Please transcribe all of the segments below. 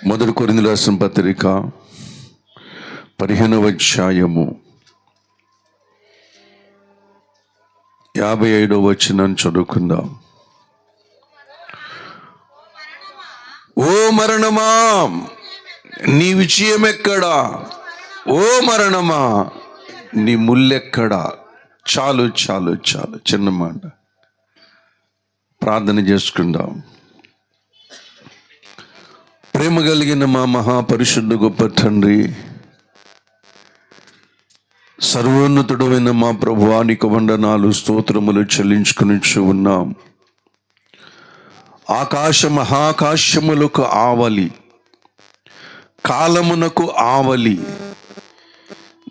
మొదటి కొరింథీయులకు రాసిన పత్రిక 15వ అధ్యాయము 55వ వచనాన్ని చదువుకుందాం. ఓ మరణమా నీ విజయం ఎక్కడా? ఓ మరణమా నీ ముల్లెక్కడా? చాలు చాలు చాలు, చిన్న మాట ప్రార్థన చేసుకుందాం. ప్రేమ కలిగిన మా మహాపరిశుద్ధ గొప్ప తండ్రి, సర్వోన్నతుడైన మా ప్రభువా, నీకు వందనాలు స్తోత్రములు చెల్లించుకుని ఉన్నాం. ఆకాశ మహాకాశములకు ఆవలి, కాలమునకు ఆవలి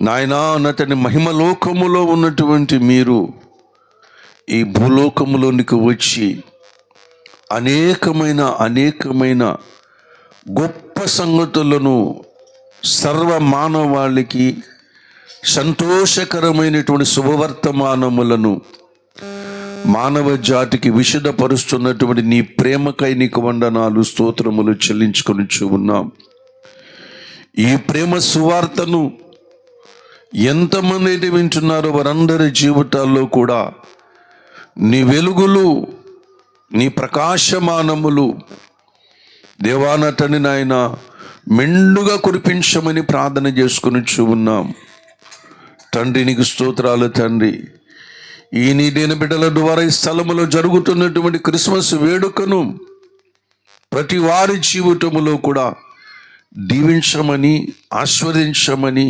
నాయనా, అతని మహిమలోకములో ఉన్నటువంటి మీరు ఈ భూలోకములోనికి వచ్చి అనేకమైన గొప్ప సంగతులను సర్వ మానవాళికి సంతోషకరమైనటువంటి శుభవర్తమానములను మానవ జాతికి విషదపరుస్తున్నటువంటి నీ ప్రేమకై నీకు వందనాలు స్తోత్రములు చెల్లించుకొని ఉన్నాం. ఈ ప్రేమ సువార్తను ఎంతమంది అయితే వింటున్నారో వారందరి జీవితాల్లో కూడా నీ వెలుగులు, నీ ప్రకాశమానములు దేవానతని నాయన మెండుగా కురిపించమని ప్రార్థన చేసుకుని ఉన్నాం. తండ్రి నీకు స్తోత్రాలు తండ్రి. ఈ నీ దేని బిడ్డల ద్వారా ఈ స్థలములో జరుగుతున్నటువంటి క్రిస్మస్ వేడుకను ప్రతి వారి జీవితములో కూడా దీవించమని ఆస్వాదించమని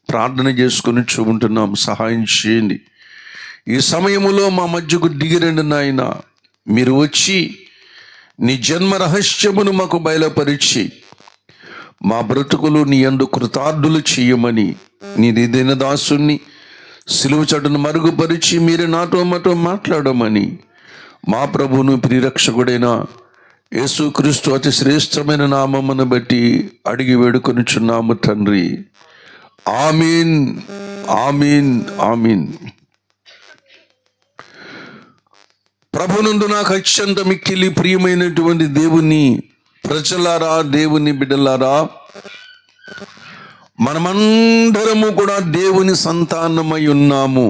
ప్రార్థన చేసుకుని ఉంటున్నాం. సహాయం చేయండి. ఈ సమయములో మా మధ్యకు దిగిరండి నాయన. మీరు వచ్చి నీ జన్మ రహస్యమును మాకు బయలుపరిచి మా బ్రతుకులు నీ యందు కృతార్థులు చేయమని నీ దీన దాసుని సిలువ చాటును మరుగుపరిచి మీరే నాతో మాతో మాట్లాడమని మా ప్రభువును ప్రియరక్షకుడైన యేసుక్రీస్తు అతి శ్రేష్టమైన నామమును బట్టి అడిగి వేడుకొనుచున్నాము తండ్రి. ఆమీన్, ఆమీన్, ఆమీన్. ప్రభునందు నాకు అత్యంత మిక్కిలి ప్రియమైనటువంటి దేవుని ప్రజలారా, దేవుని బిడ్డలారా, మనమందరము కూడా దేవుని సంతానమై ఉన్నాము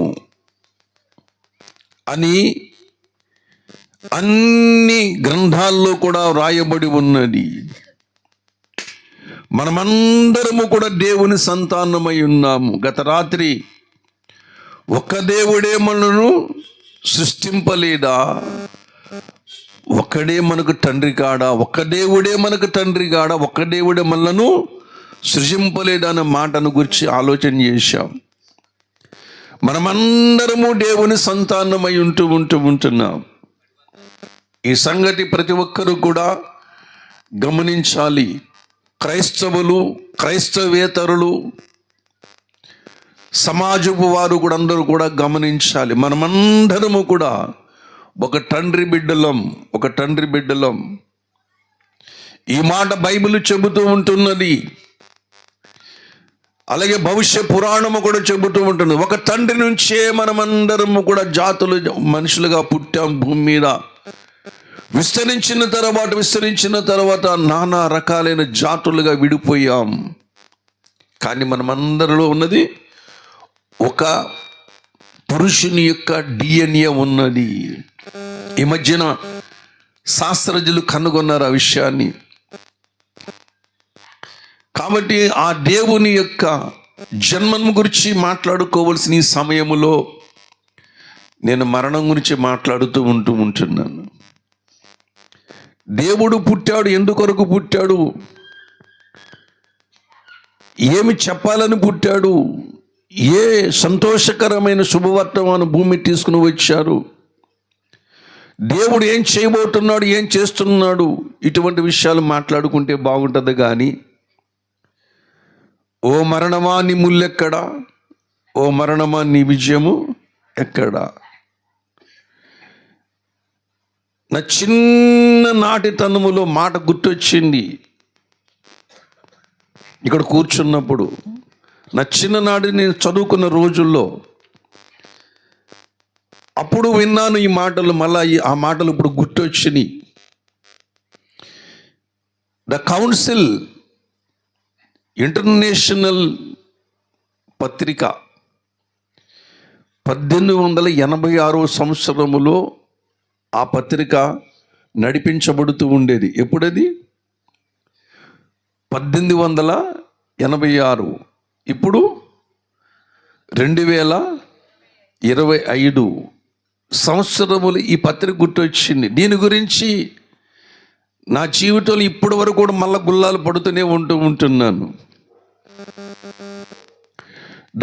అని అన్ని గ్రంథాల్లో కూడా వ్రాయబడి ఉన్నది. మనమందరము కూడా దేవుని సంతానమై ఉన్నాము. గత రాత్రి ఒక్క దేవుడే మనను సృష్టింపలేదా? ఒక్కడే మనకు తండ్రి కాడా? ఒక్క దేవుడే మనకు తండ్రి కాడా? ఒక్క దేవుడే మనలను సృజింపలేదా అన్న మాటను గురించి ఆలోచన చేశాం. మనమందరము దేవుని సంతానమై ఉంటున్నాం. ఈ సంగతి ప్రతి ఒక్కరూ కూడా గమనించాలి. క్రైస్తవులు, క్రైస్తవేతరులు, సమాజపు వారు కూడా అందరూ కూడా గమనించాలి. మనమందరము కూడా ఒక తండ్రి బిడ్డలం. ఈ మాట బైబిల్ చెబుతూ ఉంటున్నది. అలాగే భవిష్య పురాణము కూడా చెబుతూ ఉంటుంది. ఒక తండ్రి నుంచే మనమందరము కూడా జాతులు, మనుషులుగా పుట్టాం భూమి మీద. విస్తరించిన తర్వాత నానా రకాలైన జాతులుగా విడిపోయాం. కానీ మనమందరిలో ఉన్నది ఒక పురుషుని యొక్క DNA ఉన్నది. ఈ మధ్యన శాస్త్రజ్ఞులు కనుగొన్నారు ఆ విషయాన్ని. కాబట్టి ఆ దేవుని యొక్క జన్మం గురించి మాట్లాడుకోవాల్సిన ఈ సమయములో నేను మరణం గురించి మాట్లాడుతూ ఉంటున్నాను. దేవుడు పుట్టాడు, ఎందుకొరకు పుట్టాడు, ఏమి చెప్పాలని పుట్టాడు, ఏ సంతోషకరమైన శుభవర్తమానం భూమి తీసుకుని వచ్చారు, దేవుడు ఏం చేయబోతున్నాడు, ఏం చేస్తున్నాడు, ఇటువంటి విషయాలు మాట్లాడుకుంటే బాగుంటుంది. కానీ ఓ మరణమా నీ ముల్లెక్కడా? ఓ మరణమా నీ విజయము ఎక్కడా? నా చిన్న నాటితనములో మాట గుర్తొచ్చింది. ఇక్కడ కూర్చున్నప్పుడు నా చిన్ననాటి నేను చదువుకున్న రోజుల్లో అప్పుడు విన్నాను ఈ మాటలు. మళ్ళా ఆ మాటలు ఇప్పుడు గుర్తొచ్చినాయి. ద కౌన్సిల్ ఇంటర్నేషనల్ పత్రిక 1886 సంవత్సరములో ఆ పత్రిక నడిపించబడుతూ ఉండేది. ఎప్పుడది? 1886. ఇప్పుడు 2025 సంవత్సరములు ఈ పత్రిక గుర్తొచ్చింది. దీని గురించి నా జీవితంలో ఇప్పటి వరకు కూడా మళ్ళా గుల్లాలు పడుతూనే ఉంటున్నాను.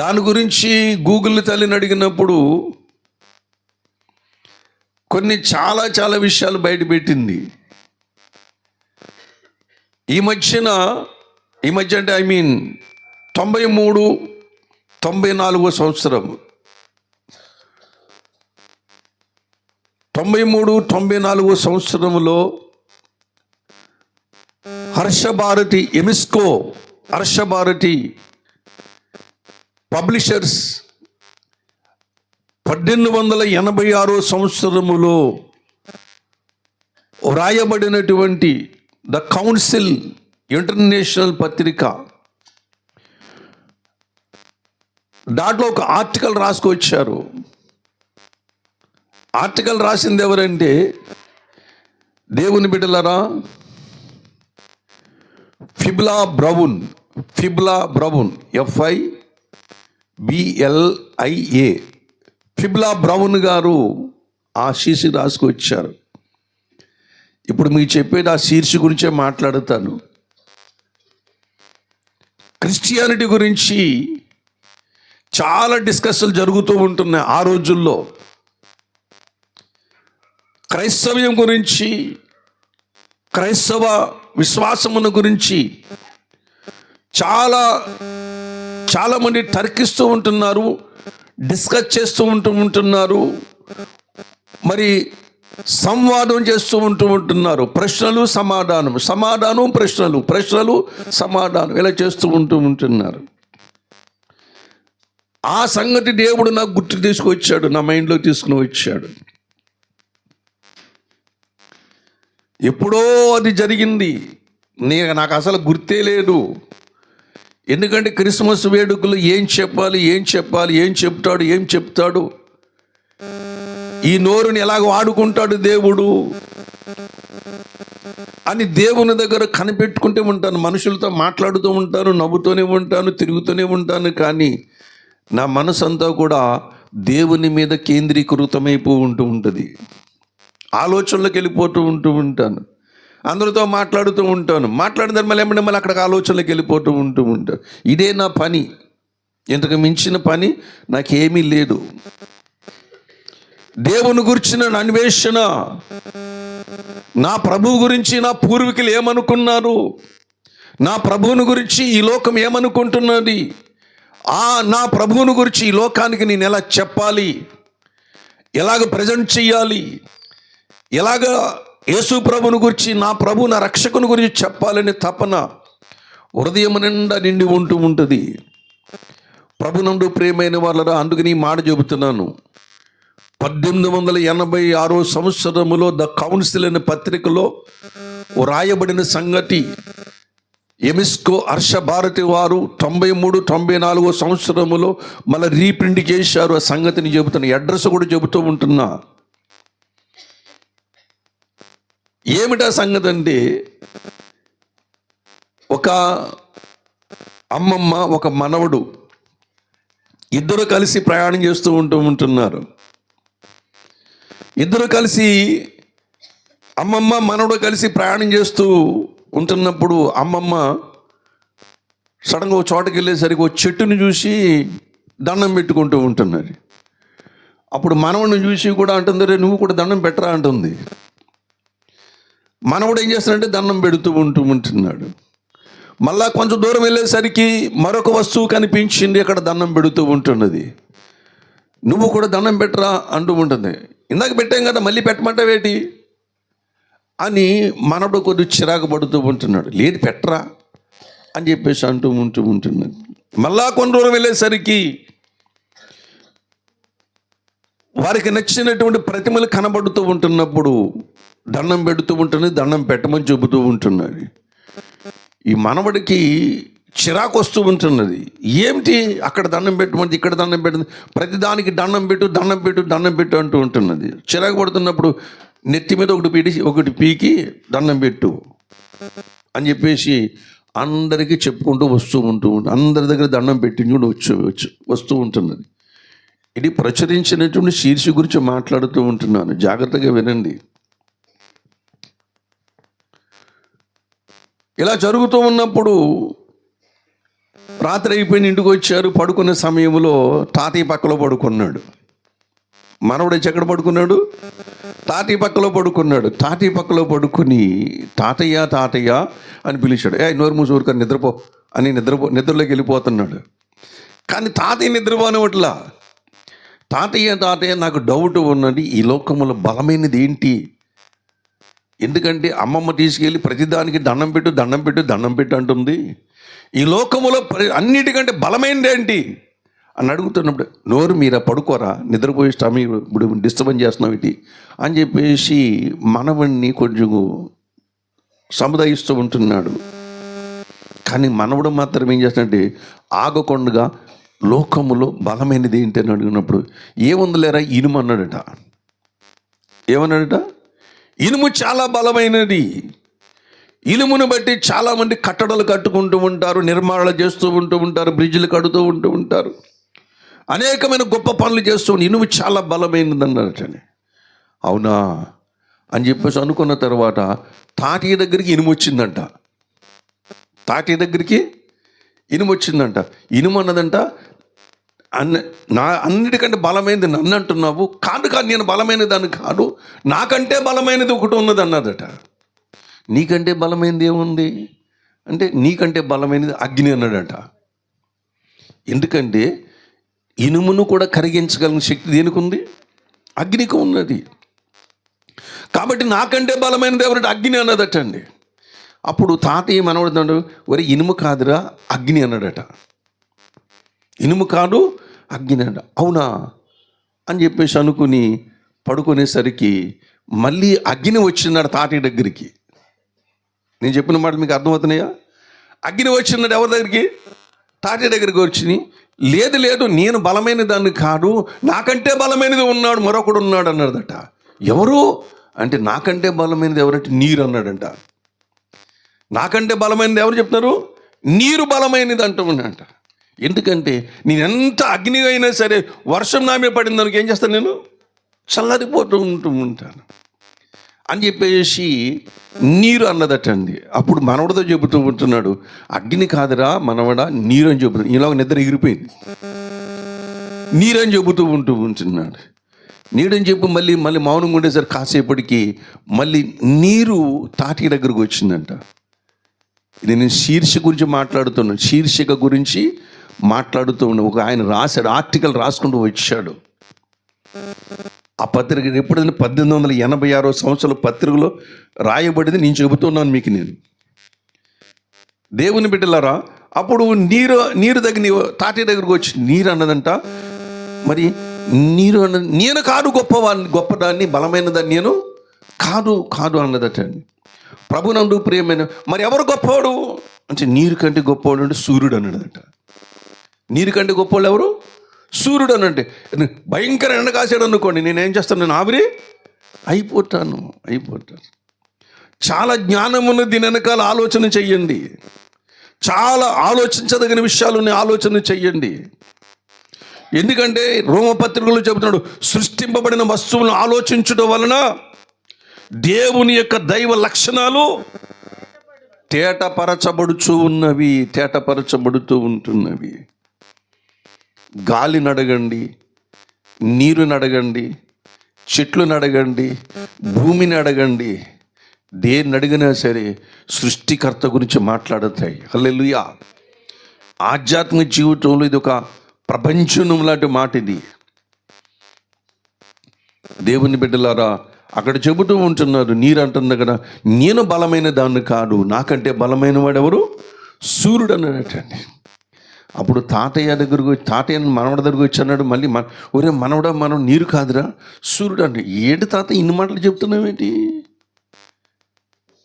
దాని గురించి గూగుల్ తల్లిని అడిగినప్పుడు కొన్ని చాలా విషయాలు బయటపెట్టింది. ఈ మధ్య అంటే 93, 94 సంవత్సరం, 93, 94 సంవత్సరంలో హర్షభారతి ఎమిస్కో హర్షభారతి పబ్లిషర్స్ 1886 సంవత్సరములో వ్రాయబడినటువంటి ద కౌన్సిల్ ఇంటర్నేషనల్ పత్రిక, దాంట్లో ఒక ఆర్టికల్ రాసుకొచ్చారు. ఆర్టికల్ రాసింది ఎవరంటే, దేవుని బిడ్డలారా, ఫిబ్లా బ్రౌన్ FIBLIA ఫిబ్లా బ్రౌన్ గారు ఆ శీర్షిక రాసుకొచ్చారు. ఇప్పుడు మీకు చెప్పేది ఆ శీర్షిక గురించే మాట్లాడుతాను. క్రిస్టియానిటీ గురించి చాలా డిస్కషన్లు జరుగుతూ ఉంటున్నాయి ఆ రోజుల్లో. క్రైస్తవ్యం గురించి, క్రైస్తవ విశ్వాసమును గురించి చాలామంది తర్కిస్తూ ఉంటున్నారు, డిస్కస్ చేస్తూ ఉంటున్నారు, మరి సంవాదం చేస్తూ ఉంటున్నారు. ప్రశ్నలు సమాధానం, ప్రశ్నలు సమాధానం ఇలా చేస్తూ ఉంటున్నారు. ఆ సంగతి దేవుడు నాకు గుర్తు తీసుకొచ్చాడు, నా మైండ్లో తీసుకుని వచ్చాడు. ఎప్పుడో అది జరిగింది, నాకు అసలు గుర్తే లేదు. ఎందుకంటే క్రిస్మస్ వేడుకలు ఏం చెప్తాడు, ఈ నోరుని ఎలాగ వాడుకుంటాడు దేవుడు అని దేవుని దగ్గర కనిపెట్టుకుంటూ ఉంటాను. మనుషులతో మాట్లాడుతూ ఉంటాను, నవ్వుతూనే ఉంటాను, తిరుగుతూనే ఉంటాను. కానీ నా మనసు అంతా కూడా దేవుని మీద కేంద్రీకృతమైపో ఉంటుంది. ఆలోచనలోకి వెళ్ళిపోతూ ఉంటాను. అందరితో మాట్లాడుతూ ఉంటాను. మాట్లాడిన మళ్ళీ అక్కడికి ఆలోచనలోకి వెళ్ళిపోతూ ఉంటాను. ఇదే నా పని. ఇంతకు మించిన పని నాకేమీ లేదు. దేవుని గురించిన అన్వేషణ, నా ప్రభువు గురించి నా పూర్వీకులు ఏమనుకున్నారు, నా ప్రభువుని గురించి ఈ లోకం ఏమనుకుంటున్నది, నా ప్రభువుని గురించి ఈ లోకానికి నేను ఎలా చెప్పాలి, ఎలాగ ప్రజెంట్ చెయ్యాలి, ఎలాగ యేసు ప్రభుని గురించి, నా ప్రభు నా రక్షకుని గురించి చెప్పాలని తపన హృదయం నిండా నిండి ఉంటుంది. ప్రభునందు ప్రియమైన వాళ్ళరా, అందుకని ఈ మాట చెబుతున్నాను. 1886 సంవత్సరములో ద కౌన్సిల్ అనే పత్రికలో రాయబడిన సంగతి ఎమిస్కో హర్షభారతి వారు 93, 94 సంవత్సరములో మళ్ళీ రీప్రింట్ చేశారు. ఆ సంగతిని చెబుతున్నా, అడ్రస్ కూడా చెబుతూ ఉంటున్నా. ఏమిటా సంగతి అంటే, ఒక అమ్మమ్మ, ఒక మనవడు ఇద్దరు కలిసి ప్రయాణం చేస్తూ ఉంటున్నారు. ఇద్దరు కలిసి, అమ్మమ్మ మనవడు కలిసి ప్రయాణం చేస్తూ ఉంటున్నప్పుడు అమ్మమ్మ సడన్గా ఒక చోటకి వెళ్ళేసరికి ఒక చెట్టుని చూసి దండం పెట్టుకుంటూ ఉంటున్నారు. అప్పుడు మనవడిని చూసి కూడా అంటుంది, రే నువ్వు కూడా దండం పెట్టరా అంటుంది. మనవడు ఏం చేస్తాడంటే దండం పెడుతూ ఉంటున్నాడు. మళ్ళా కొంచెం దూరం వెళ్ళేసరికి మరొక వస్తువు కనిపించింది, అక్కడ దండం పెడుతూ ఉంటున్నది. నువ్వు కూడా దండం పెట్టరా అంటూ ఉంటుంది. ఇందాక పెట్టాం కదా, మళ్ళీ పెట్టమంటావేటి అని మనవడు కొద్ది చిరాకు పడుతూ ఉంటున్నాడు. లేదు పెట్టరా అని చెప్పేసి అంటూ ఉంటున్నాడు. మళ్ళా కొన్ని దూరం వెళ్ళేసరికి వారికి నచ్చినటువంటి ప్రతిమలు కనబడుతూ ఉంటున్నప్పుడు దండం పెడుతూ ఉంటుంది, దండం పెట్టమని చెబుతూ ఉంటున్నాడు. ఈ మనవడికి చిరాకు వస్తూ ఉంటున్నది. ఏమిటి అక్కడ దండం పెట్టమంది, ఇక్కడ దండం పెట్టింది, ప్రతిదానికి దండం పెట్టు దండం పెట్టు దండం పెట్టు అంటూ ఉంటున్నది. చిరాకు పడుతున్నప్పుడు నెత్తి మీద ఒకటి పీకి దండం పెట్టు అని చెప్పేసి అందరికీ చెప్పుకుంటూ అందరి దగ్గర దండం పెట్టించుకుంటూ వస్తూ ఉంటున్నది. ఇది ప్రచురించినటువంటి శీర్షి గురించి మాట్లాడుతూ ఉంటున్నాను, జాగ్రత్తగా వినండి. ఇలా జరుగుతూ ఉన్నప్పుడు రాత్రి అయిపోయిన ఇంటికి వచ్చారు. పడుకునే సమయంలో తాతయ్య పక్కలో పడుకున్నాడు. మనవడు వచ్చి ఎక్కడ పడుకున్నాడు? తాతయ్య పక్కలో పడుకున్నాడు. తాతయ్య పక్కలో పడుకుని తాతయ్య తాతయ్య అని పిలిచాడు. నోరు మూసి ఊరుకొని నిద్రపో అని నిద్రలోకి వెళ్ళిపోతున్నాడు. కానీ తాతయ్య నిద్రపోనివట్లా. తాతయ్య తాతయ్య నాకు డౌట్ ఉన్నది, ఈ లోకములో బలమైనది ఏంటి? ఎందుకంటే అమ్మమ్మ తీసుకెళ్ళి ప్రతిదానికి దండం పెట్టు దండం పెట్టు దండం పెట్టు అంటుంది. ఈ లోకములో అన్నిటికంటే బలమైనది ఏంటి అని అడుగుతున్నప్పుడు, నోరు మీరా పడుకోరా, నిద్రపోయే సమయం ఇప్పుడు డిస్టర్బెన్స్ చేస్తున్నావు ఇటీ అని చెప్పేసి మనవడిని కొంచెం సముదాయిస్తూ ఉంటున్నాడు. కానీ మనవడు మాత్రం ఏం చేస్తాడంటే ఆగకుండా లోకములో బలమైనది ఏంటి అని అడిగినప్పుడు, ఏముందిలేరా ఇనుము అన్నాడట. ఏమన్నాడట? ఇనుము చాలా బలమైనది. ఇనుమును బట్టి చాలామంది కట్టడలు కట్టుకుంటూ ఉంటారు, నిర్మాణాలు చేస్తూ ఉంటారు, బ్రిడ్జిలు కడుతూ ఉంటారు, అనేకమైన గొప్ప పనులు చేస్తూ ఇనుము చాలా బలమైనది అన్నారటని. అవునా అని చెప్పేసి అనుకున్న తర్వాత తాతయ్య దగ్గరికి ఇనుము వచ్చిందంట. తాతయ్య దగ్గరికి ఇనుము వచ్చిందంట. ఇనుము అన్నదంట, అన్నిటికంటే బలమైనది నన్ను అంటున్నావు, కాదు నేను బలమైన దాన్ని కాదు, నాకంటే బలమైనది ఒకటి ఉన్నది అన్నదట. నీకంటే బలమైనది ఏముంది అంటే, నీకంటే బలమైనది అగ్ని అన్నాడట. ఎందుకంటే ఇనుమును కూడా కరిగించగలిగిన శక్తి దేనికి ఉంది? అగ్నికి ఉన్నది. కాబట్టి నాకంటే బలమైనది ఎవరంటే అగ్ని అన్నదట అండి. అప్పుడు తాతయ్య మనవడుతాడు, ఒరే ఇనుము కాదురా అగ్ని అన్నాడట. ఇనుము కాదు అగ్ని అన్నాడు. అవునా అని చెప్పేసి అనుకుని పడుకునేసరికి మళ్ళీ అగ్ని వచ్చినాడు తాతయ్య దగ్గరికి. నేను చెప్పిన మాట మీకు అర్థమవుతున్నాయా? అగ్ని వచ్చినాడు ఎవరి దగ్గరికి? తాతయ్య దగ్గరికి వచ్చి, లేదు నేను బలమైన దాన్ని కాదు, నాకంటే బలమైనది ఉన్నాడు, మరొకడు ఉన్నాడు అన్నాడట. ఎవరు అంటే, నాకంటే బలమైనది ఎవరంటే నీరు అన్నాడంట. నాకంటే బలమైనది ఎవరు చెప్తున్నారు? నీరు బలమైనది అంటున్నాడంట. ఎందుకంటే నేను ఎంత అగ్ని అయినా సరే వర్షం నా మీద పడిన దానికి ఏం చేస్తాను? నేను చల్లరిపోతూ ఉంటాను అని చెప్పేసి నీరు అన్నదటండి. అప్పుడు మనవడితో చెబుతూ ఉంటున్నాడు, అగ్ని కాదురా మనవడా నీరు అని చెబుతున్నాడు. ఇలా నిద్ర ఎగిరిపోయింది. నీరు అని చెబుతూ ఉంటున్నాడు. నీడని చెప్పి మళ్ళీ మౌనంగా ఉండేసరికి కాసేపటికి మళ్ళీ నీరు తాటి దగ్గరకు వచ్చిందంట. ఇది నేను శీర్షిక గురించి మాట్లాడుతున్నాను, శీర్షిక గురించి మాట్లాడుతూ ఉన్నాను. ఒక ఆయన రాశాడు, ఆర్టికల్ రాసుకుంటూ వచ్చాడు. ఆ పత్రిక ఎప్పుడైనా 1886 సంవత్సరాల పత్రికలో రాయబడింది. నేను చెబుతున్నాను మీకు. నేను దేవుని బిడ్డలారా, అప్పుడు నీరు దగ్గర తాటి దగ్గరకు వచ్చి నీరు అన్నదంట, మరి నీరు అన్నది నేను కాదు గొప్పదాన్ని బలమైనదాన్ని నేను కాదు అన్నదట. ప్రభునందు ప్రియమైన, మరి ఎవరు గొప్పవాడు అంటే, నీరు కంటే గొప్పవాడు అంటే సూర్యుడు అన్నాడట. నీరు కంటే గొప్పవాళ్ళు ఎవరు? సూర్యుడు అనంటే. భయంకర ఎండ కాసాడు అనుకోండి, నేనేం చేస్తాను? నేను ఆవిరి అయిపోతాను. చాలా జ్ఞానం ఉన్నది, దీని వెనకాల ఆలోచన చెయ్యండి. చాలా ఆలోచించదగిన విషయాలు ఆలోచన చెయ్యండి. ఎందుకంటే రోమపత్రికలు చెబుతున్నాడు, సృష్టింపబడిన వస్తువులను ఆలోచించడం వలన దేవుని యొక్క దైవ లక్షణాలు తేటపరచబడుతూ ఉంటున్నవి. గాలిని అడగండి, నీరుని అడగండి, చెట్లను అడగండి, భూమిని అడగండి, దేన్ని అడిగినా సరే సృష్టికర్త గురించి మాట్లాడతాయి. హల్లెలూయా. ఆధ్యాత్మిక జీవితంలో ఇది ఒక ప్రపంచం లాంటి మాట. ఇది దేవుని బిడ్డలారా, అక్కడ చెబుతూ ఉంటున్నారు, నీరు అంటుంది కదా, నేను బలమైన దాన్ని కాదు, నాకంటే బలమైన వాడు ఎవరు? సూర్యుడు అన్నాడటండి. అప్పుడు తాతయ్య మనవడ దగ్గరకు వచ్చి అన్నాడు, మళ్ళీ ఒరే మనవడా, మనం నీరు కాదురా సూర్యుడు అంటే. ఏంటి తాత ఇన్ని మాటలు చెప్తున్నావేంటి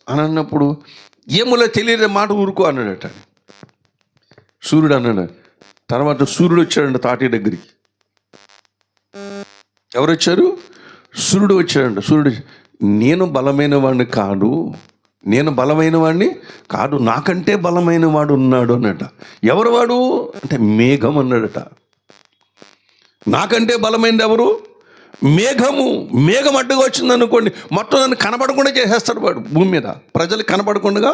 అని అన్నప్పుడు, ఏములా తెలియని మాట ఊరుకో అన్నాడట. సూర్యుడు అన్నాడు. తర్వాత సూర్యుడు వచ్చాడంట తాటి దగ్గరికి. ఎవరు వచ్చారు? సూర్యుడు వచ్చాడంట. సూర్యుడు, నేను బలమైన వాడిని కాదు, నేను బలమైన వాడిని కాదు, నాకంటే బలమైన వాడు ఉన్నాడు అన్నట. ఎవరు వాడు అంటే మేఘం అన్నాడట. నాకంటే బలమైనది ఎవరు? మేఘము. మేఘం అడ్డుగా వచ్చింది అనుకోండి, మొత్తం దాన్ని కనపడకుండా చేసేస్తాడు వాడు. భూమి మీద ప్రజలు కనపడకుండా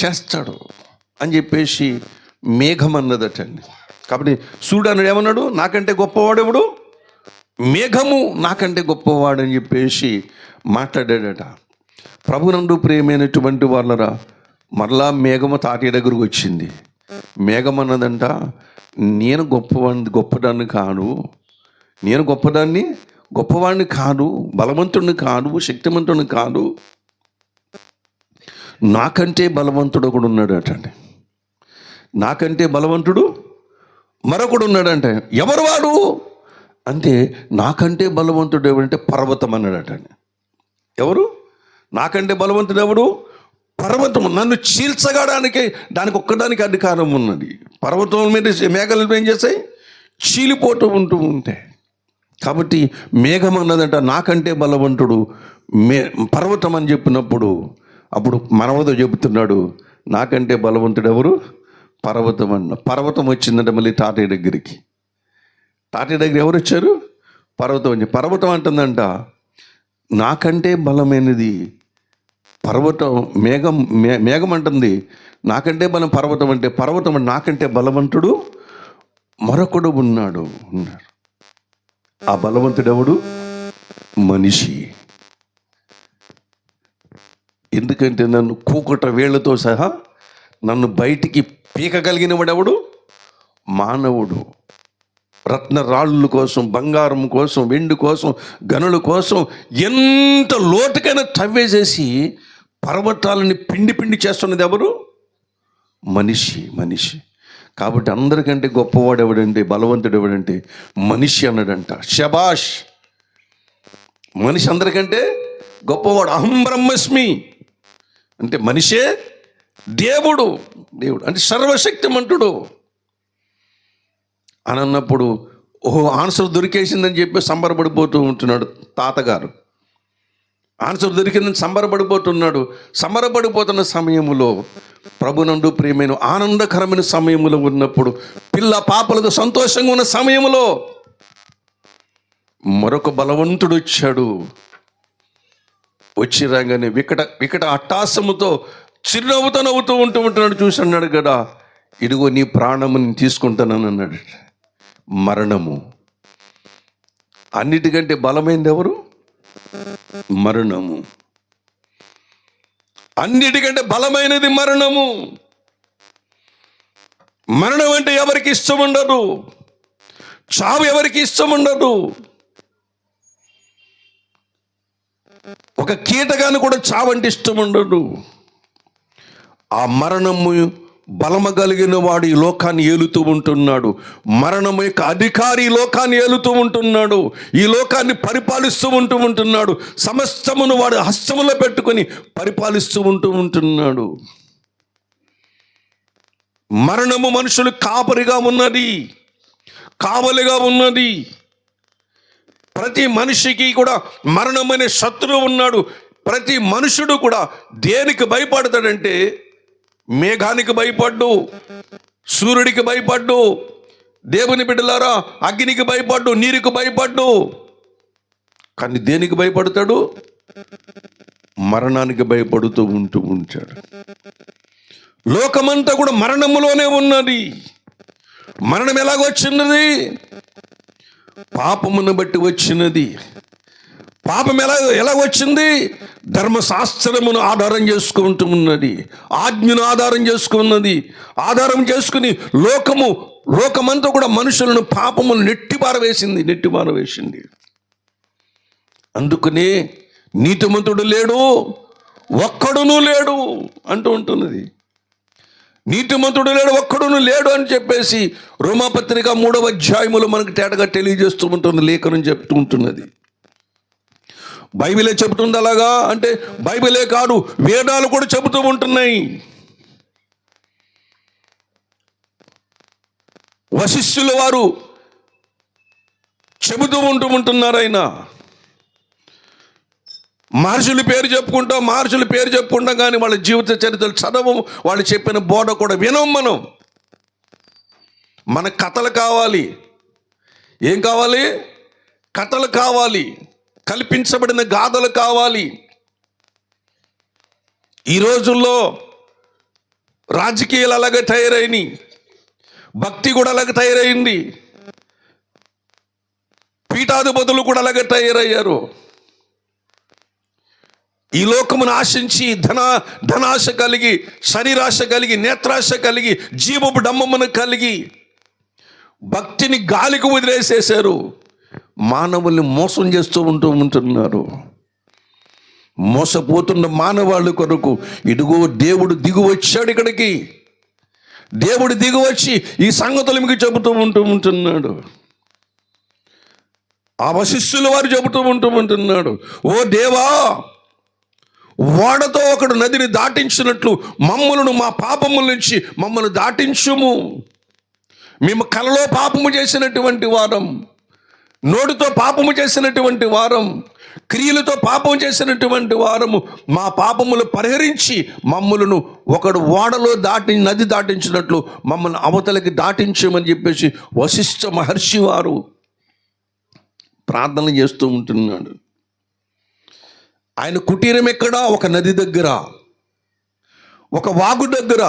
చేస్తాడు అని చెప్పేసి మేఘం అన్నదటండి. కాబట్టి సూర్యుడు అన్నాడు, ఏమన్నాడు? నాకంటే గొప్పవాడు ఎవడు? మేఘము నాకంటే గొప్పవాడు అని చెప్పేసి మాట్లాడాడట. ప్రభునందు ప్రియమైనటువంటి వాళ్ళరా, మరలా మేఘము తాటి దగ్గరకు వచ్చింది. మేఘం అన్నదంట, నేను గొప్పదాన్ని కాదు, నేను గొప్పవాడిని కాదు, బలవంతుడిని కాదు, శక్తివంతుడిని కాదు, నాకంటే బలవంతుడు ఒకడు ఉన్నాడటండి. నాకంటే బలవంతుడు మరొకడు ఉన్నాడంటే. ఎవరు వాడు అంటే, నాకంటే బలవంతుడు ఎవరంటే పర్వతం అన్నాడటండి. ఎవరు? నాకంటే బలవంతుడు ఎవడు? పర్వతం. నన్ను చీల్చగాడానికి దానికి ఒక్కదానికి అధికారం ఉన్నది. పర్వతం మీద మేఘాలు ఏం చేస్తాయి? చీలిపోతూ ఉంటాయి. కాబట్టి మేఘం అన్నదంట నాకంటే బలవంతుడు పర్వతం అని చెప్పినప్పుడు, అప్పుడు మనవతో చెబుతున్నాడు, నాకంటే బలవంతుడు ఎవరు? పర్వతం అన్న. పర్వతం వచ్చిందంటే మళ్ళీ తాతయ్య దగ్గరికి. తాతయ్య దగ్గర ఎవరు వచ్చారు? పర్వతం అని. పర్వతం అంటుందంట, నాకంటే బలమైనది పర్వతం. మేఘం అంటుంది, నాకంటే బలం పర్వతం అంటే. పర్వతం అంటే నాకంటే బలవంతుడు మరొకడు ఉన్నాడు. ఆ బలవంతుడు ఎవడు? మనిషి. ఎందుకంటే నన్ను కూకట వేళ్లతో సహా నన్ను బయటికి పీకగలిగిన వాడెవడు? మానవుడు. రత్న రాళ్ళ కోసం, బంగారం కోసం, వెండి కోసం, గనుల కోసం ఎంత లోతుకైనా తవ్వేసేసి పర్వతాలని పిండి చేస్తున్నది ఎవరు? మనిషి. కాబట్టి అందరికంటే గొప్పవాడు ఎవడంటే, బలవంతుడు ఎవడంటే మనిషి అన్నాడంట. శబాష్! మనిషి అందరికంటే గొప్పవాడు. అహం బ్రహ్మస్మి అంటే మనిషే దేవుడు అంటే సర్వశక్తిమంతుడు అని అన్నప్పుడు, ఓహో ఆన్సర్ దొరికేసిందని చెప్పి సంబరపడిపోతూ ఉంటున్నాడు తాతగారు. ఆన్సర్ దొరికిందని సంబరపడిపోతున్న సమయంలో, ప్రభునందు ప్రియమైన ఆనందకరమైన సమయంలో ఉన్నప్పుడు, పిల్ల పాపలతో సంతోషంగా ఉన్న సమయంలో మరొక బలవంతుడు వచ్చాడు. వచ్చి రాగానే వికట అట్టాసముతో చిరునవ్వుతో నవ్వుతూ ఉంటున్నాడు. చూసి అన్నాడు కదా, ఇదిగో నీ ప్రాణము నేను తీసుకుంటానని అన్నాడు. మరణము. అన్నిటికంటే బలమైనది ఎవరు? మరణము. అన్నిటికంటే బలమైనది మరణము. మరణం అంటే ఎవరికి ఇష్టం ఉండదు. చావు ఎవరికి ఇష్టం ఉండదు. ఒక కీటకాన్ని కూడా చావంటే ఇష్టం ఉండదు. ఆ మరణము బలము కలిగిన వాడు ఈ లోకాన్ని ఏలుతూ ఉంటున్నాడు. మరణము యొక్క అధికారి ఈ లోకాన్ని ఏలుతూ ఉంటున్నాడు. ఈ లోకాన్ని పరిపాలిస్తూ ఉంటున్నాడు. సమస్తమును వాడు హస్తములో పెట్టుకొని పరిపాలిస్తూ ఉంటున్నాడు. మరణము మనుషులు కాపరిగా ఉన్నది, కావలిగా ఉన్నది. ప్రతి మనిషికి కూడా మరణం అనే శత్రువు ఉన్నాడు. ప్రతి మనుషుడు కూడా దేనికి భయపడతాడంటే, మేఘానికి భయపడ్డు, సూర్యుడికి భయపడ్డు, దేవుని బిడ్డలారా అగ్నికి భయపడ్డు, నీరుకు భయపడ్డు. కానీ దేనికి భయపడతాడు? మరణానికి భయపడుతూ ఉంటాడు. లోకమంతా కూడా మరణములోనే ఉన్నది. మరణం ఎలాగొచ్చినది? పాపమును బట్టి వచ్చినది. పాపం ఎలా వచ్చింది? ధర్మశాస్త్రమును ఆధారం చేసుకుంటూ ఉన్నది, ఆజ్ఞను ఆధారం ఆధారం చేసుకుని లోకమంతా కూడా మనుషులను పాపమును నెట్టిపారవేసింది. అందుకనే నీతిమంతుడు లేడు, ఒక్కడునూ లేడు అంటూ ఉంటున్నది. నీతిమంతుడు లేడు, ఒక్కడును లేడు అని చెప్పేసి రోమాపత్రిక 3వ అధ్యాయములో మనకు తేటగా తెలియజేస్తూ ఉంటుంది. లేఖనం చెప్తూ ఉంటున్నది. బైబిలే చెబుతుంది అలాగా అంటే, బైబిలే కాదు వేదాలు కూడా చెబుతూ ఉంటున్నాయి. వశిష్ఠుల వారు చెబుతూ ఉంటున్నారు. ఆయన మహర్షుల పేరు చెప్పుకుంటాం కానీ వాళ్ళ జీవిత చరిత్రలు చదవము, వాళ్ళు చెప్పిన బోధ కూడా వినం. మన కథలు కావాలి. ఏం కావాలి? కథలు కావాలి, కల్పించబడిన గాథలు కావాలి. ఈ రోజుల్లో రాజకీయాలు అలాగే తయారైనవి, భక్తి కూడా అలాగే తయారైంది, పీఠాధిపతులు కూడా అలాగే తయారయ్యారు. ఈ లోకమును ఆశించి ధనాశ కలిగి, శరీరాశ కలిగి, నేత్రాశ కలిగి, జీవపు డంబమును కలిగి భక్తిని గాలికి వదిలేసేశారు. మానవుల్ని మోసం చేస్తూ ఉంటున్నారు. మోసపోతున్న మానవాళ్ళ కొరకు ఇదిగో దేవుడు దిగు వచ్చాడు. ఇక్కడికి దేవుడు దిగు వచ్చి ఈ సంగతులు మీకు చెబుతూ ఉంటున్నాడు. ఆ వశిష్ఠుల వారు చెబుతూ ఉంటున్నాడు, ఓ దేవా, ఓడతో ఒకడు నదిని దాటించినట్లు మమ్మలను మా పాపముల నుంచి మమ్మల్ని దాటించుము. మేము కలలో పాపము చేసినటువంటి వారం, నోటితో పాపము చేసినటువంటి వారం, క్రియలతో పాపం చేసినటువంటి వారము. మా పాపములు పరిహరించి మమ్మలను ఒకడు ఓడలో నది దాటించినట్లు మమ్మల్ని అవతలకి దాటించమని చెప్పేసి వశిష్ఠ మహర్షి వారు ప్రార్థన చేస్తూ ఉంటున్నాడు. ఆయన కుటీరం ఎక్కడ? ఒక నది దగ్గర, ఒక వాగు దగ్గర,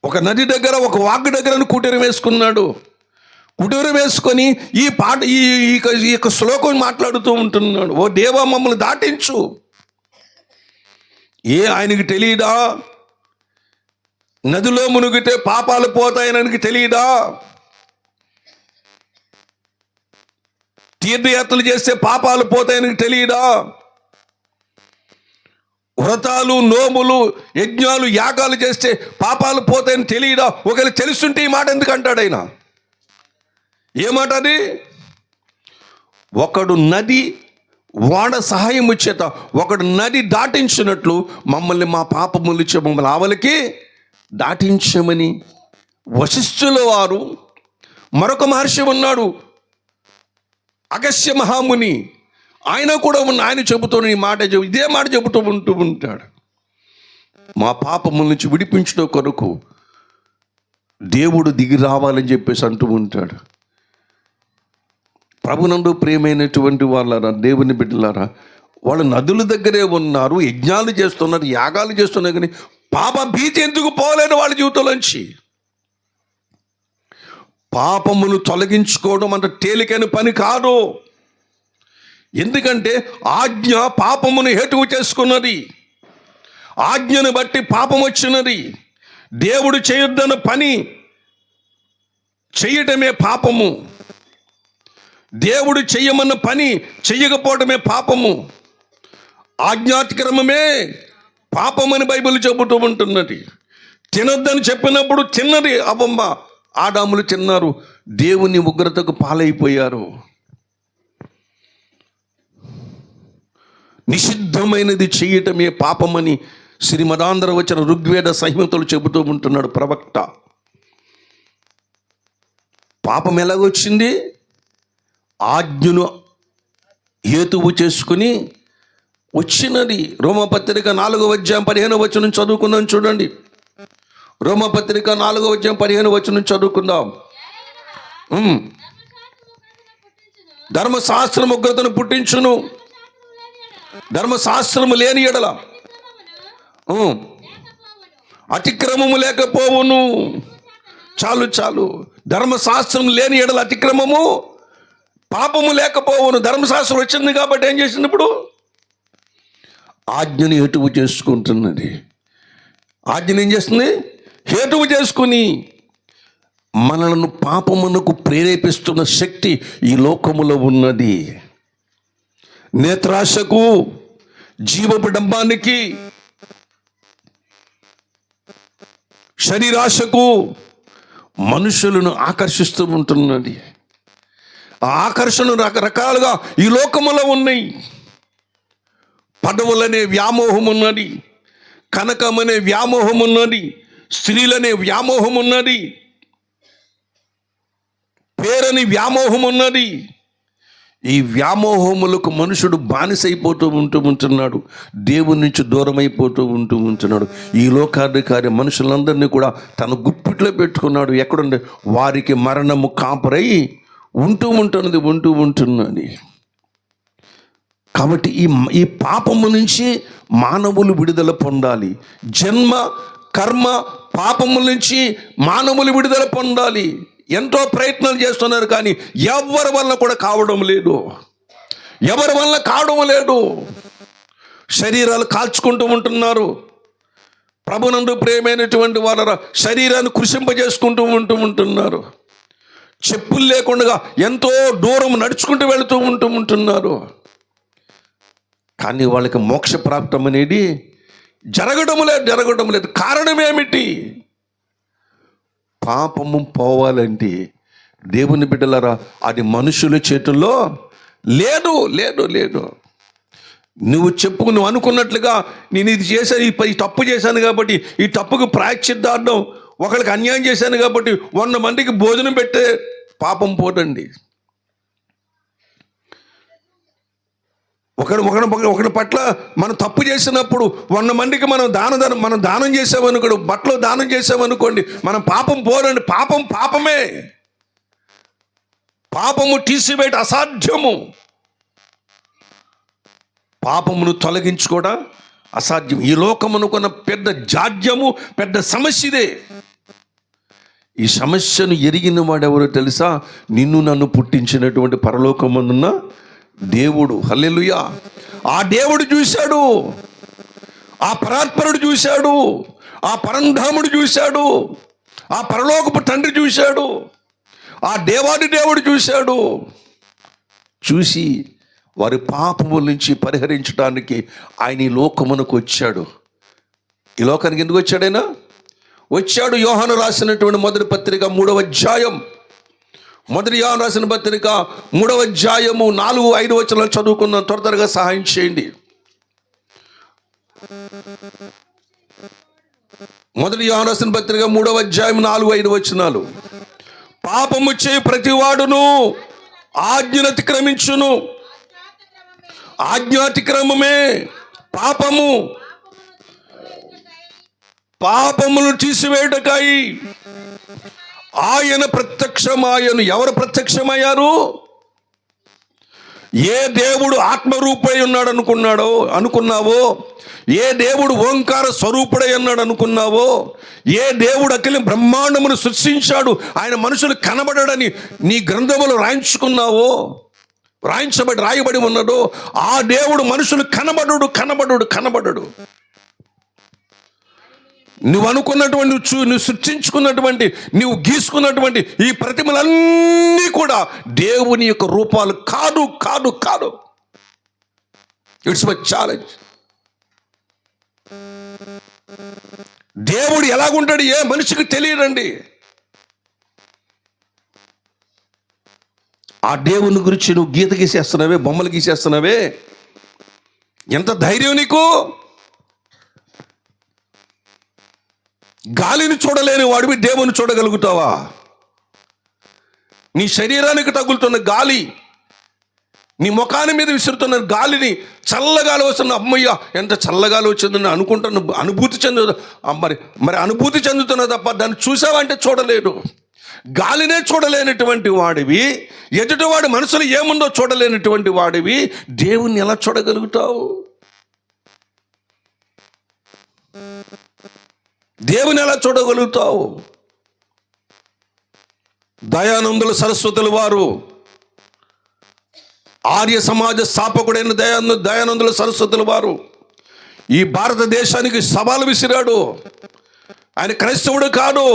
ఒక నది దగ్గర, ఒక వాగు దగ్గర కుటీరం వేసుకున్నాడు. కుటీరం వేసుకొని ఈ యొక్క శ్లోకం మాట్లాడుతూ ఉంటున్నాడు. ఓ దేవా, మమ్మల్ని దాటించు. ఆయనకి తెలియదా? నదిలో మునిగితే పాపాలు పోతాయని ఆయనకి తెలియదా? తీర్థయాత్రలు చేస్తే పాపాలు పోతాయని తెలియదా? వ్రతాలు, నోములు, యజ్ఞాలు, యాగాలు చేస్తే పాపాలు పోతాయని తెలియదా? ఒకవేళ తెలుసుంటే ఈ మాట ఎందుకు అంటాడు ఆయన? ఏ మాట అది? ఒకడు నది వాడ సహాయం చేత ఒకడు నది దాటించినట్లు మమ్మల్ని మా పాపములు మమ్మల్ని ఆవలికి దాటించమని వశిష్ఠుల వారు, మరొక మహర్షి ఉన్నాడు అగస్త్య మహాముని, ఆయన కూడా ఆయన చెబుతున్న ఇదే మాట చెబుతూ ఉంటాడు. మా పాపముల నుంచి విడిపించడం కొరకు దేవుడు దిగి రావాలని చెప్పేసి అంటూ ఉంటాడు. ప్రభునందు ప్రియమైనటువంటి వాళ్ళారా, దేవుని బిడ్డలారా, వాళ్ళు నదుల దగ్గరే ఉన్నారు, యజ్ఞాలు చేస్తున్నారు, యాగాలు చేస్తున్నారు, కానీ పాప భీతి ఎందుకు పోలేదు వాళ్ళ జీవితంలోంచి? పాపమును తొలగించుకోవడం అంత తేలికైన పని కాదు. ఎందుకంటే ఆజ్ఞ పాపమును హేతువు చేసుకున్నది. ఆజ్ఞను బట్టి పాపం వచ్చినది. దేవుడు చేయొద్దన్న పని చేయటమే పాపము. దేవుడు చెయ్యమన్న పని చెయ్యకపోవటమే పాపము. ఆజ్ఞాతిక్రమమే పాపమని బైబిల్ చెబుతూ ఉంటున్నది. తినొద్దని చెప్పినప్పుడు తిన్నది అవ్వమ్మ, ఆదాములు తిన్నారు, దేవుని ఉగ్రతకు పాలైపోయారు. నిషిద్ధమైనది చేయటమే పాపమని శ్రీమదాంధ్ర వచ్చిన ఋగ్వేద సంహితలు చెబుతూ ఉంటున్నాడు ప్రవక్త. పాపం ఎలాగొచ్చింది? ఆజ్ఞను హేతువు చేసుకుని వచ్చినది. రోమపత్రిక 4వ అధ్యాయం 15వ వచనం చదువుకుందాం. చూడండి, రోమపత్రిక 4వ అధ్యాయం 15వ వచనం చదువుకుందాం. ధర్మశాస్త్రం ఉగ్రతను పుట్టించును, ధర్మశాస్త్రము లేని ఎడల అతిక్రమము లేకపోవును. చాలు. ధర్మశాస్త్రం లేని ఎడల అతిక్రమము, పాపము లేకపోవును. ధర్మశాస్త్రం వచ్చింది కాబట్టి ఏం చేసింది? ఇప్పుడు ఆజ్ఞని హేతువు చేసుకుంటున్నది. ఆజ్ఞని ఏం చేస్తుంది? హేతువు చేసుకుని మనలను పాపమునకు ప్రేరేపిస్తున్న శక్తి ఈ లోకములో ఉన్నది. నేత్రాశకు, జీవపు డంబానికి, శరీరాశకు మనుషులను ఆకర్షిస్తూ ఉంటున్నది. ఆ ఆకర్షణ రకరకాలుగా ఈ లోకములో ఉన్నాయి. పదవులనే వ్యామోహం ఉన్నది, కనకమనే వ్యామోహం ఉన్నది, స్త్రీలనే వ్యామోహం ఉన్నది, బోలెడని వ్యామోహం ఉన్నది. ఈ వ్యామోహములకు మనుషుడు బానిసైపోతూ ఉంటున్నాడు. దేవుని నుంచి దూరం అయిపోతూ ఉంటున్నాడు. ఈ లోకాధికారి మనుషులందరినీ కూడా తన గుప్పిట్లో పెట్టుకున్నాడు. ఎక్కడుండే వారికి మరణము కాపరై ఉంటున్నది. కాబట్టి ఈ పాపము నుంచి మానవులు విడుదల పొందాలి. జన్మ కర్మ పాపముల నుంచి మానవులు విడుదల పొందాలి. ఎంతో ప్రయత్నాలు చేస్తున్నారు, కానీ ఎవరి వల్ల కూడా కావడం లేదు. శరీరాలు కాల్చుకుంటూ ఉంటున్నారు. ప్రభునందు ప్రియమైనటువంటి వాళ్ళ శరీరాన్ని కృషింపజేసుకుంటూ ఉంటున్నారు. చెప్పులు లేకుండా ఎంతో దూరం నడుచుకుంటూ వెళుతూ ఉంటున్నారు. కానీ వాళ్ళకి మోక్ష ప్రాప్తం అనేది జరగడం లేదు. కారణం ఏమిటి? పాపము పోవాలంటే దేవుని బిడ్డలారా, అది మనుషుల చేతుల్లో లేదు. నువ్వు అనుకున్నట్లుగా నేను ఇది చేశాను, ఈ తప్పు చేశాను కాబట్టి ఈ తప్పుకు ప్రాయశ్చిత్తార్థం, ఒకరికి అన్యాయం చేశాను కాబట్టి 100 మందికి భోజనం పెట్టే పాపం పోదండి. ఒకటి పట్ల మనం తప్పు చేసినప్పుడు 100 మందికి మనం దానం చేసామనుకోండి, బట్టలు దానం చేసామనుకోండి, మనం పాపం పోరండి. పాపమే. పాపము తీసివేయట అసాధ్యము. పాపమును తొలగించుకోవడం అసాధ్యం. ఈ లోకమునుకున్న పెద్ద జాడ్యము, పెద్ద సమస్య ఇదే. ఈ సమస్యను ఎరిగిన వాడెవరో తెలుసా? నిన్ను నన్ను పుట్టించినటువంటి పరలోకమందున్న దేవుడు. హల్లెలూయా. ఆ దేవుడు చూశాడు, ఆ పరాత్పరుడు చూశాడు, ఆ పరంధాముడు చూశాడు, ఆ పరలోకపు తండ్రి చూశాడు, ఆ దేవాది దేవుడు చూసి వారి పాపముల నుంచి పరిహరించడానికి ఆయన ఈ లోకమునకు వచ్చాడు. ఈ లోకానికి ఎందుకు వచ్చాడైనా? వచ్చాడు. యోహాను రాసినటువంటి మొదటి పత్రిక 3వ అధ్యాయం, మొదటి యోహాను రాసిన పత్రిక 3వ అధ్యాయము 4-5 వచనాలు చదువుకుందాం. త్వరగా సహాయం చేయండి. మొదటి యోహాను రాసిన పత్రిక 3వ అధ్యాయం 4-5 వచనాలు. పాపము చేయి ప్రతివాడును ఆజ్ఞను అతిక్రమించును. ఆజ్ఞాతిక్రమమే పాపము. పాపమును తీసివేయటకై ఆయన ప్రత్యక్షమాయను. ఎవరు ప్రత్యక్షమయ్యారు? ఏ దేవుడు ఆత్మరూపై ఉన్నాడు అనుకున్నావో, ఏ దేవుడు ఓంకార స్వరూపుడై ఉన్నాడు అనుకున్నావో, ఏ దేవుడు అఖిల బ్రహ్మాండమును సృష్టించాడు, ఆయన మనుషులు కనబడని నీ గ్రంథములు రాయబడి ఉన్నదో, ఆ దేవుడు మనుషులు కనబడడు. నువ్వు అనుకున్నటువంటి, నువ్వు సృష్టించుకున్నటువంటి, నువ్వు గీసుకున్నటువంటి ఈ ప్రతిమలన్నీ కూడా దేవుని యొక్క రూపాలు కాదు. It's my challenge. దేవుడు ఎలాగుంటాడు ఏ మనిషికి తెలియదండి. ఆ దేవుని గురించి నువ్వు గీత గీసేస్తున్నావే, బొమ్మలు గీసేస్తున్నావే, ఎంత ధైర్యం నీకు? గాలిని చూడలేని వాడివి దేవుని చూడగలుగుతావా? నీ శరీరానికి తగులుతున్న గాలి, నీ ముఖాన్ని మీద విసురుతున్న గాలిని, చల్లగాలి వస్తున్న, అమ్మయ్య ఎంత చల్లగాలి వచ్చిందని అనుకుంటున్న అనుభూతి చెందుతున్నా తప్ప దాన్ని చూసావంటే చూడలేడు. గాలినే చూడలేనటువంటి వాడివి, ఎదుటివాడి మనసులో ఏముందో చూడలేనటువంటి వాడివి దేవుణ్ణి ఎలా చూడగలుగుతావు? దేవుని ఎలా చూడగలుగుతావు? దయానందుల సరస్వతుల వారు, ఆర్య సమాజ స్థాపకుడైన దయానందుల సరస్వతుల వారు ఈ భారతదేశానికి సవాలు విసిరాడు. ఆయన క్రైస్తవుడు కాదు,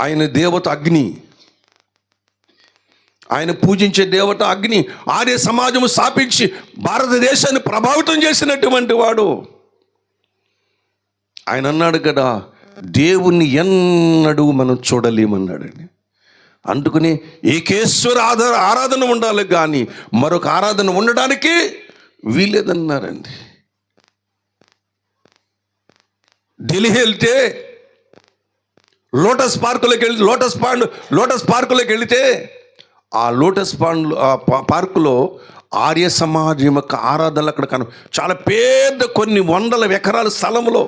ఆయన దేవత అగ్ని, ఆయన పూజించే దేవత అగ్ని. ఆర్య సమాజము స్థాపించి భారతదేశాన్ని ప్రభావితం చేసినటువంటి వాడు. ఆయన అన్నాడు కదా, దేవుణ్ణి ఎన్నడూ మనం చూడలేమన్నాడండి. అందుకని ఏకేశ్వర ఆరాధన ఉండాలి, కానీ మరొక ఆరాధన ఉండడానికి వీలేదన్నారండి. ఢిల్లీ వెళ్తే లోటస్ పార్కులోకి వెళితే ఆ లోటస్ పార్కులో ఆర్య సమాజం యొక్క ఆరాధనలు అక్కడ చాలా పెద్ద కొన్ని వందల ఎకరాల స్థలంలో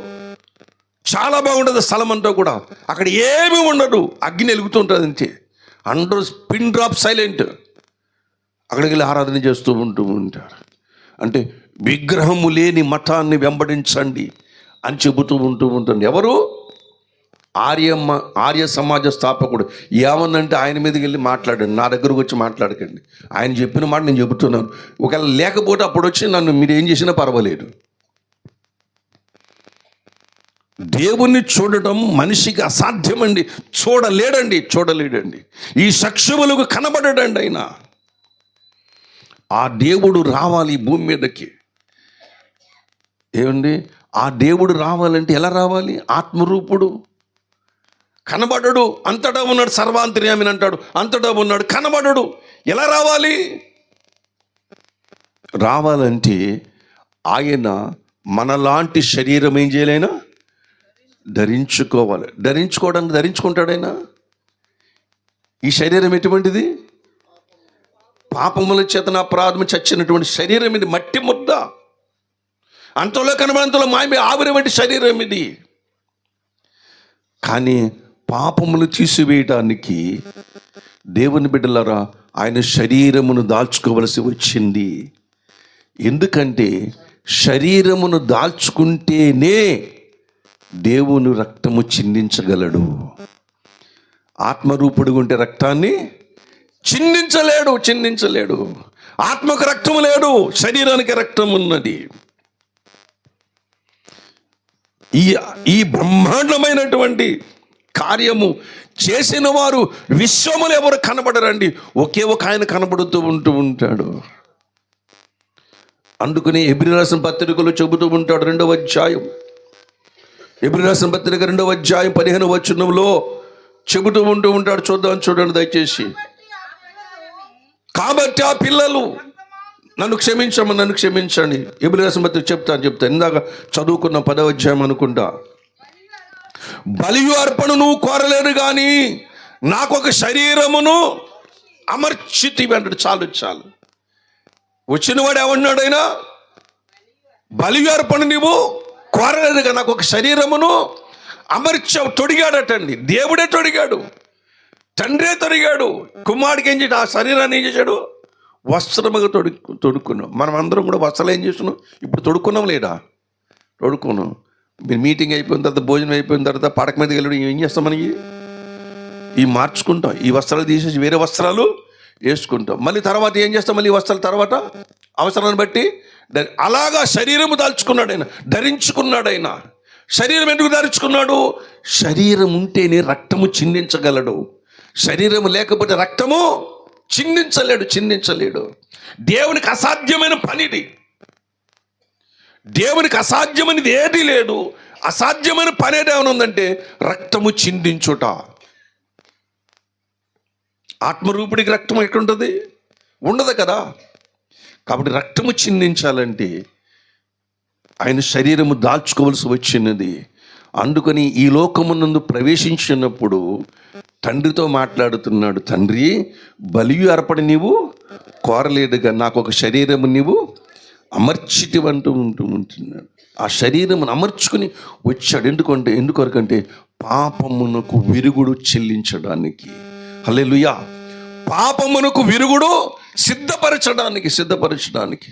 చాలా బాగుంటుంది స్థలం అంతా కూడా. అక్కడ ఏమీ ఉండదు, అగ్ని వెలుగుతుంటుంది అంతే. Under pin drop silent. అక్కడికి వెళ్ళి ఆరాధన చేస్తూ ఉంటారు. అంటే విగ్రహము లేని మతాన్ని వెంబడించండి అని చెబుతూ ఉంటుంది. ఎవరు? ఆర్య సమాజ స్థాపకుడు. ఏమన్నంటే ఆయన మీదకి వెళ్ళి మాట్లాడండి, నా దగ్గరకు వచ్చి మాట్లాడకండి. ఆయన చెప్పిన మాట నేను చెబుతున్నాను. ఒకవేళ లేకపోతే అప్పుడు వచ్చి నన్ను మీరు ఏం చేసినా పర్వాలేదు. దేవుణ్ణి చూడటం మనిషికి అసాధ్యమండి. చూడలేడండి. ఈ చక్షువులకు కనబడడండి. ఆయన ఆ దేవుడు రావాలి ఈ భూమి మీదకి. ఏమండి, ఆ దేవుడు రావాలంటే ఎలా రావాలి? ఆత్మరూపుడు. కనబడడు, అంతటా ఉన్నాడు, సర్వాంతర్యామిని అంటాడు, అంతటా ఉన్నాడు, కనబడడు. ఎలా రావాలంటే ఆయన మనలాంటి శరీరం ఏం చేయలేనా? ధరించుకోవాలి. ధరించుకుంటాడైనా. ఈ శరీరం ఎటువంటిది? పాపముల చేతన అపరాధము చచ్చినటువంటి శరీరం ఇది. మట్టి ముద్ద, అంతలో కనబడంతలో మాయమే ఆవిరి వంటి శరీరం ఇది. కానీ పాపములు తీసివేయడానికి దేవుని బిడ్డలారా ఆయన శరీరమును దాల్చుకోవలసి వచ్చింది. ఎందుకంటే శరీరమును దాల్చుకుంటేనే దేవుని రక్తము చిందించగలడు. ఆత్మరూపుడు ఉంటే రక్తాన్ని చిందించలేడు. ఆత్మకు రక్తము లేదు, శరీరానికి రక్తం ఉన్నది. ఈ బ్రహ్మాండమైనటువంటి కార్యము చేసిన వారు విశ్వములు ఎవరు కనబడరండి. ఒకే ఒక ఆయన కనబడుతూ ఉంటాడు. అందుకని హెబ్రీ రాసిన పత్రికలో చెబుతూ ఉంటాడు, 2వ అధ్యాయం, హెబ్రీ రాసిన పత్రిక 2వ అధ్యాయం 15వ వచనంలో చెబుతూ ఉంటాడు. చూడండి దయచేసి. కాబట్టి ఆ పిల్లలు నన్ను క్షమించండి. హెబ్రీ రాసిన పత్రిక చెప్తాను. ఇందాక చదువుకున్న 10వ అధ్యాయం అనుకుంటా. బలియు అర్పణ నువ్వు కోరలేదు కానీ నాకొక శరీరమును అమర్చితివి అంటాడు. చాలు. వచ్చినవాడు ఏమన్నాడైనా? బలియు అర్పణ నువ్వు కోరలేదుగా, నాకు ఒక శరీరమును అమర్చావు. తొడిగాడటండి. దేవుడే తొడిగాడు, తండ్రే తొడిగాడు. కుమారుడికి ఏం చేశాడు? ఆ శరీరాన్ని ఏం చేశాడు? వస్త్రముగా తొడుక్కున్నాం. మనం అందరం కూడా వస్త్రాలు ఏం చేస్తున్నాం? ఇప్పుడు తొడుక్కున్నాం లేదా? తొడుక్కున్నాం. మీరు మీటింగ్ అయిపోయిన తర్వాత, భోజనం అయిపోయిన తర్వాత పడక మీదకి వెళ్ళడం ఏం చేస్తాం? మనకి ఈ మార్చుకుంటాం. ఈ వస్త్రాలు తీసేసి వేరే వస్త్రాలు వేసుకుంటాం. మళ్ళీ తర్వాత ఏం చేస్తాం? మళ్ళీ ఈ వస్త్రాల తర్వాత అవసరాన్ని బట్టి అలాగా శరీరము దాల్చుకున్నాడు ఆయన, ధరించుకున్నాడు ఆయన. శరీరం ఎందుకు ధరించుకున్నాడు? శరీరం ఉంటేనే రక్తము చిందించగలడు. శరీరము లేకపోతే రక్తము చిందించలేడు. దేవునికి అసాధ్యమైన పనిది. దేవునికి అసాధ్యమైనది ఏది లేదు. అసాధ్యమైన పని ఏమైనా ఉందంటే రక్తము చిందించుట. ఆత్మరూపుడికి రక్తం ఎక్కడుంటుంది? ఉండదు కదా. కాబట్టి రక్తము చిందించాలంటే ఆయన శరీరము దాల్చుకోవలసి వచ్చినది. అందుకని ఈ లోకమునందు ప్రవేశించినప్పుడు తండ్రితో మాట్లాడుతున్నాడు. తండ్రి, బలియు అర్పణ నీవు కోరలేదుగా, నాకు ఒక శరీరము నీవు అమర్చితివంటూ ఉంటున్నాడు. ఆ శరీరమును అమర్చుకుని వచ్చాడు. ఎందుకొరకంటే పాపమునకు విరుగుడు చెల్లించడానికి. హల్లెలూయా. పాపమునకు విరుగుడు సిద్ధపరచడానికి.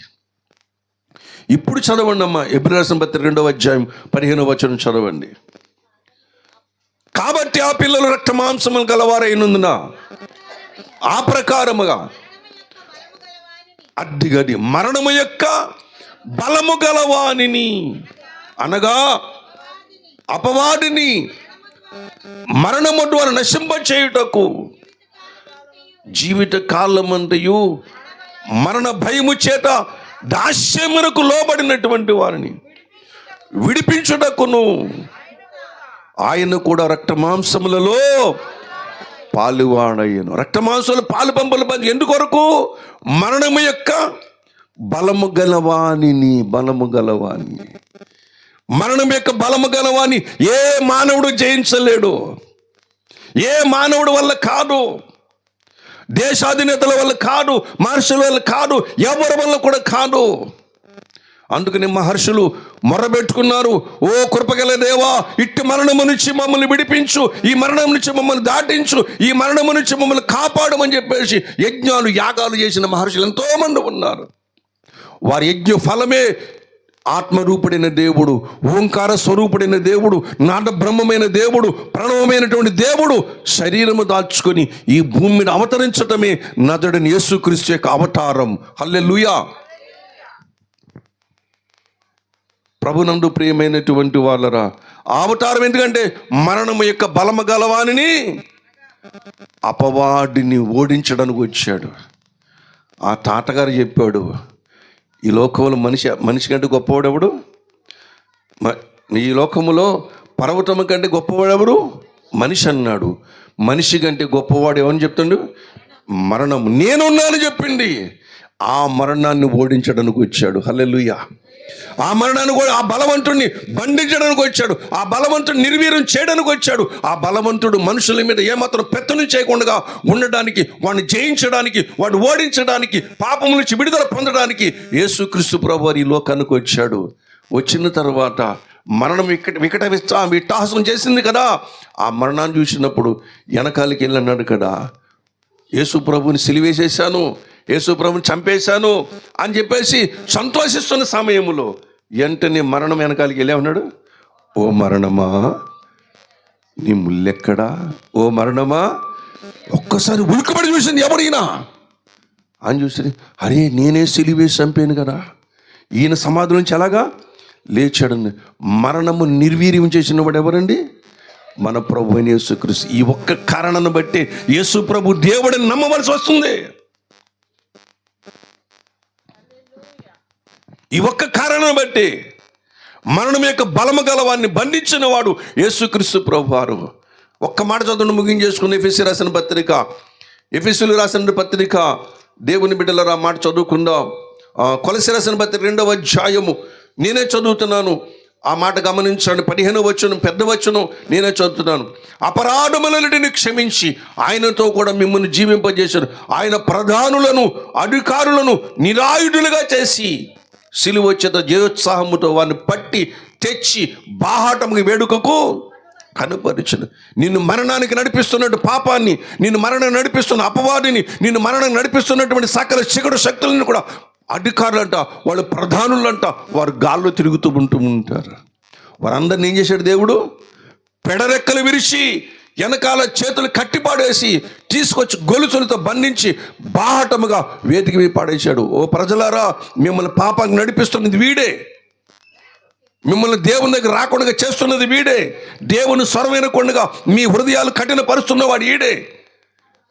ఇప్పుడు చదవండి అమ్మా, హెబ్రీ రాసిన పత్రిక 2వ అధ్యాయం 15వ వచనం చదవండి. కాబట్టి ఆ పిల్లలు రక్త మాంసములు గలవారైనందున ఆ ప్రకారముగా అడ్డిగది మరణము యొక్క బలము గలవానిని, అనగా అపవాదిని మరణము ద్వారా నశింపచేయుటకు జీవిత కాలమంతయు మరణ భయము చేత దాస్యమునకు లోబడినటువంటి వారిని విడిపించుటకును ఆయన కూడా రక్త మాంసములలో పాలువాడయ్యను. రక్త మాంసములు పాలు పంపులు పంచి ఎందుకొరకు? మరణము యొక్క బలము గలవాణిని. మరణం యొక్క బలము గలవాణి ఏ మానవుడు జయించలేడు. ఏ మానవుడి వల్ల కాదు, దేశాధినేతల వల్ల కాదు, మహర్షుల వల్ల కాదు, ఎవరి వల్ల కూడా కాదు. అందుకని మహర్షులు మొరబెట్టుకున్నారు, ఓ కృపగల దేవా, ఇట్టి మరణము నుంచి మమ్మల్ని విడిపించు, ఈ మరణం నుంచి మమ్మల్ని దాటించు, ఈ మరణము నుంచి మమ్మల్ని కాపాడమని చెప్పేసి యజ్ఞాలు యాగాలు చేసిన మహర్షులు ఎంతోమంది ఉన్నారు. వారి యజ్ఞ ఫలమే ఆత్మరూపుడైన దేవుడు, ఓంకార స్వరూపుడైన దేవుడు, నాద బ్రహ్మమైన దేవుడు, ప్రణవమైనటువంటి దేవుడు శరీరము దాల్చుకొని ఈ భూమి మీద అవతరించటమే నజరుడైన యేసుక్రీస్తు యొక్క అవతారం. హల్లెలూయా. ప్రభునందు ప్రియమైనటువంటి వాళ్ళరా, అవతారం ఎందుకంటే మరణము యొక్క బలము గలవానిని, అపవాడిని ఓడించడానికి వచ్చాడు. ఆ తాతగారు చెప్పాడు, ఈ లోకంలో మనిషి కంటే గొప్పవాడెవడు? ఈ లోకములో పర్వతము కంటే గొప్పవాడెవడు? మనిషి అన్నాడు. మనిషి కంటే గొప్పవాడు ఏమని చెప్తాడు? మరణం. నేనున్నాను చెప్పింది. ఆ మరణాన్ని ఓడించడానికి వచ్చాడు. హల్లెలూయా. ఆ మరణాన్ని కూడా, ఆ బలవంతుడిని బంధించడానికి వచ్చాడు, ఆ బలవంతుడు నిర్వీర్యం చేయడానికి వచ్చాడు. ఆ బలవంతుడు మనుషుల మీద ఏమాత్రం పెత్తనం చేయకుండా ఉండడానికి, వాడిని జయించడానికి, వాడిని ఓడించడానికి, పాపం నుంచి విడుదల పొందడానికి యేసుక్రీస్తు ప్రభువారు ఈ లోకానికి వచ్చాడు. వచ్చిన తర్వాత మరణం విట్టహాసం చేసింది కదా. ఆ మరణాన్ని చూసినప్పుడు వెనకాలకి వెళ్ళి అన్నాడు కదా, యేసు ప్రభుని సిలివేసేశాను, యేసు ప్రభుని చంపేశాను అని చెప్పేసి సంతోషిస్తున్న సమయంలో వెంటనే మరణం వెనకాలకి వెళ్ళే ఉన్నాడు. ఓ మరణమా, నీ ముల్లెక్కడా? ఓ మరణమా. ఒక్కసారి ఉలికబడి చూసింది ఎవరైనా అని చూసి, అరే నేనే సిలివేసి చంపాను కదా. ఈయన సమాధి నుంచి ఎలాగా లేచాడు. మరణము నిర్వీర్యం చేసిన వాడు ఎవరండి? మన ప్రభు అయిన యేసుక్రీస్తు. ఈ ఒక్క కారణాన్ని బట్టి యేసు ప్రభు దేవుడిని నమ్మవలసి వస్తుంది. ఈ ఒక్క కారణాన్ని బట్టి మరణం యొక్క బలము గలవాన్ని బంధించిన వాడు యేసుక్రీస్తు ప్రభువారు. ఒక్క మాట చదువును ముగించేసుకుని ఎఫెసీయులకు రాసిన పత్రిక దేవుని బిడ్డలారా మాట చదువుకుందాం. కొలస్సీయులకు రాసిన పత్రిక 2వ అధ్యాయము నేనే చదువుతున్నాను. ఆ మాట గమనించండి. 15వ వచనం పెద్ద వచనం నేనే చదువుతున్నాను. అపరాధములన్నిటిని క్షమించి ఆయనతో కూడా మిమ్మల్ని జీవింపజేశాడు. ఆయన ప్రధానులను అధికారులను నిరాయుధులుగా చేసి సిలువ చేత జయోత్సాహముతో వారిని పట్టి తెచ్చి బాహాటముకి వేడుకకు కనుపరిచను. నిన్ను మరణానికి నడిపిస్తున్నట్టు పాపాన్ని, నిన్ను మరణాన్ని నడిపిస్తున్న అపవాదిని, నిన్ను మరణాన్ని నడిపిస్తున్నటువంటి సకల చీకటి శక్తులను కూడా అధికారులంట, వాళ్ళు ప్రధానులంట, వారు గాల్లో తిరుగుతూ ఉంటారు. వారందరిని ఏం చేశాడు దేవుడు? పెడరెక్కలు విరిచి వెనకాల చేతులు కట్టిపాడేసి తీసుకొచ్చి గొలుసులతో బంధించి బాహటముగా వేదికి పాడేశాడు. ఓ ప్రజలారా, మిమ్మల్ని పాపానికి నడిపిస్తున్నది వీడే, మిమ్మల్ని దేవుని దగ్గర రాకుండా చేస్తున్నది వీడే, దేవుని స్వరం వినకుండా మీ హృదయాలు కఠినపరుస్తున్నవాడు ఈడే,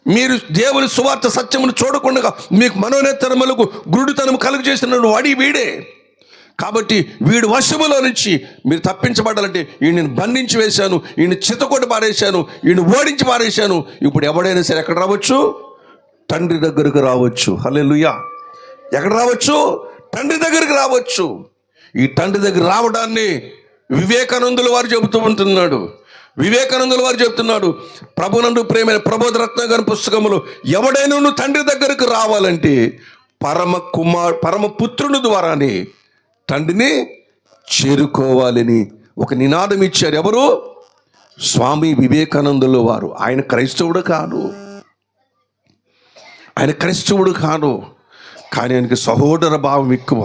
మీరు దేవుని సువార్త సత్యమును చూడకుండా మీకు మనోనేతరములకు గురుడితనం కలుగు చేసిన వాడి వీడే. కాబట్టి వీడి వశములో నుంచి మీరు తప్పించబడాలంటే వీడిని బంధించి వేశాను, వీడిని చితకొట్టి పారేశాను, వీడిని ఓడించి పారేశాను. ఇప్పుడు ఎవడైనా సరే ఎక్కడ రావచ్చు? తండ్రి దగ్గరకు రావచ్చు. హల్లెలూయా. ఎక్కడ రావచ్చు? తండ్రి దగ్గరికి రావచ్చు. ఈ తండ్రి దగ్గర రావడాన్ని వివేకానందుల వారు చెబుతున్నాడు. ప్రభునందు ప్రేమైన ప్రబోధ రత్న గారి పుస్తకములో ఎవడైనా తండ్రి దగ్గరకు రావాలంటే పరమ పుత్రుని ద్వారానే తండ్రిని చేరుకోవాలని ఒక నినాదం ఇచ్చారు. ఎవరు? స్వామి వివేకానందుల వారు. ఆయన క్రైస్తవుడు కాదు, కానీ ఆయనకి సహోదర భావం ఎక్కువ.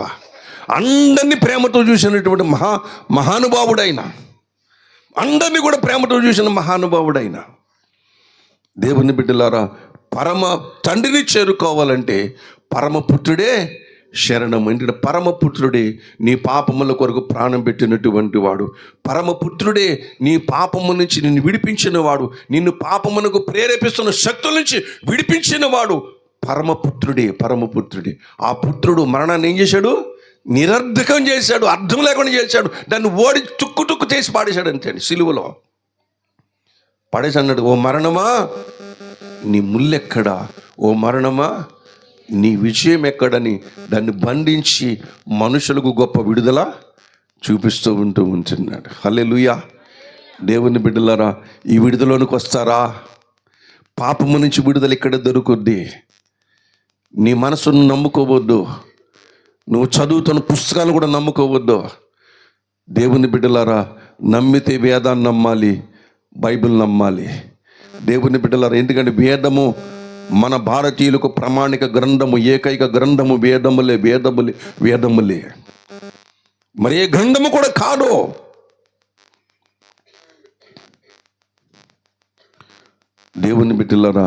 అందరినీ ప్రేమతో చూసినటువంటి మహానుభావుడైన, అందరినీ కూడా ప్రేమతో చూసిన మహానుభావుడైన దేవుని బిడ్డలారా, పరమ తండ్రిని చేరుకోవాలంటే పరమపుత్రుడే శరణం. ఎందుకంటే పరమపుత్రుడే నీ పాపముల కొరకు ప్రాణం పెట్టినటువంటి వాడు, పరమపుత్రుడే నీ పాపము నుంచి నిన్ను విడిపించిన వాడు, నిన్ను పాపమునకు ప్రేరేపిస్తున్న శక్తుల నుంచి విడిపించిన వాడు పరమపుత్రుడే. ఆ పుత్రుడు మరణాన్ని ఏం చేశాడు? నిరర్ధకం చేశాడు, అర్థం లేకుండా చేశాడు. దాన్ని ఓడి తుక్కు చేసి పాడేశాడు. అంతే, సిలువలో పడేసి అన్నాడు, ఓ మరణమా నీ ముల్లెక్కడా? ఓ మరణమా నీ విజయం ఎక్కడని దాన్ని బంధించి మనుషులకు గొప్ప విడుదల చూపిస్తూ ఉంటున్నాడు. హల్లెలూయా. దేవుని బిడ్డలారా, ఈ విడుదలలోనికి వస్తారా? పాపము నుంచి విడుదల ఇక్కడ దొరుకుద్ది. నీ మనసును నమ్ముకోవద్దు, నువ్వు చదువుతున్న పుస్తకాలు కూడా నమ్ముకోవద్దు. దేవుని బిడ్డలారా, నమ్మితే వేదాన్ని నమ్మాలి, బైబిల్ నమ్మాలి. దేవుని బిడ్డలారా, ఎందుకంటే వేదము మన భారతీయులకు ప్రామాణిక గ్రంథము, ఏకైక గ్రంథము వేదములే. మరి ఏ గ్రంథము కూడా కాదు. దేవుని బిడ్డలారా,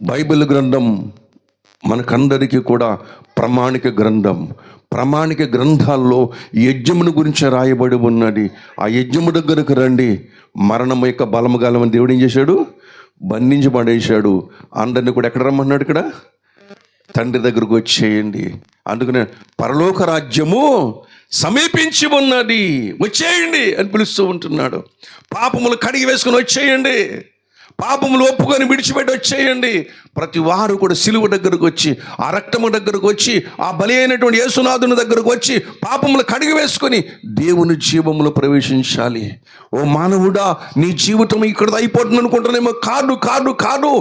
బైబిల్ గ్రంథం మనకందరికీ కూడా ప్రామాణిక గ్రంథం. ప్రామాణిక గ్రంథాల్లో యజ్ఞమును గురించి రాయబడి ఉన్నది. ఆ యజ్ఞము దగ్గరకు రండి. మరణము యొక్క బలము గలమని దేవుడు ఏం చేశాడు? బంధించి పడేశాడు. అందరినీ కూడా ఎక్కడ రమ్మన్నాడు? ఇక్కడ తండ్రి దగ్గరకు వచ్చేయండి. అందుకనే పరలోక రాజ్యము సమీపించి ఉన్నది, వచ్చేయండి అని పిలుస్తూ ఉంటున్నాడు. పాపములు కడిగి వేసుకొని వచ్చేయండి, పాపములు ఒప్పుకొని విడిచిపెట్టి వచ్చేయండి. ప్రతి వారు కూడా సిలువ దగ్గరకు వచ్చి, ఆ రక్తము దగ్గరకు వచ్చి, ఆ బలి అయినటువంటి యేసునాథుని దగ్గరకు వచ్చి పాపములు కడిగి వేసుకొని దేవుని జీవములో ప్రవేశించాలి. ఓ మానవుడా, నీ జీవితం ఇక్కడ అయిపోతుంది అనుకుంటున్నామో? కాదు.